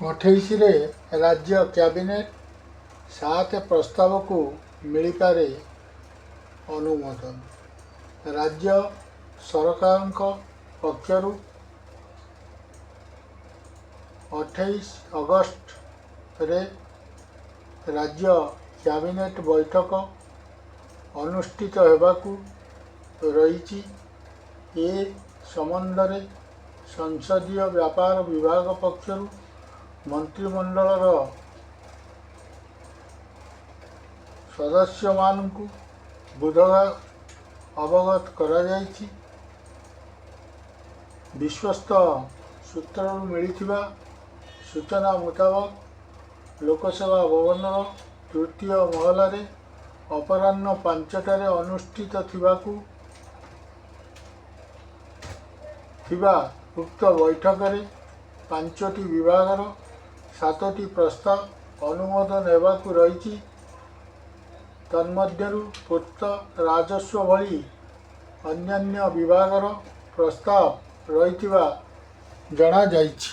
ଅଠେଇଶରେ ରାଜ୍ୟ କ୍ୟାବିନେଟ୍ 7 ପ୍ରସ୍ତାବକୁ ମିଳିପାରେ ଅନୁମୋଦନ। ରାଜ୍ୟ ସରକାରଙ୍କ ପକ୍ଷରୁ 28 ଅଗଷ୍ଟରେ ରାଜ୍ୟ କ୍ୟାବିନେଟ୍ ବୈଠକ ଅନୁଷ୍ଠିତ ହେବାକୁ ରହିଛି। ଏ ସମ୍ବନ୍ଧରେ ସଂସଦୀୟ ବ୍ୟାପାର ବିଭାଗ ପକ୍ଷରୁ ମନ୍ତ୍ରିମଣ୍ଡଳର ସଦସ୍ୟମାନଙ୍କୁ ବୁଧବାର ଅବଗତ କରାଯାଇଛି। ବିଶ୍ୱସ୍ତ ସୂତ୍ରରୁ ମିଳିଥିବା ସୂଚନା ମୁତାବକ ଲୋକସେବା ଭବନର ତୃତୀୟ ମହଲାରେ ଅପରାହ୍ନ 5ଟାରେ ଅନୁଷ୍ଠିତ ଥିବା ଉକ୍ତ ବୈଠକରେ 5ଟି ବିଭାଗର 7ଟି ପ୍ରସ୍ତାବ ଅନୁମୋଦନ ହେବାକୁ ରହିଛି। ତନ୍ମଧ୍ୟରୁ ପୂର୍ତ୍ତ, ରାଜସ୍ୱ ଭଳି ଅନ୍ୟାନ୍ୟ ବିଭାଗର ପ୍ରସ୍ତାବ ରହିଥିବା ଜଣାଯାଇଛି।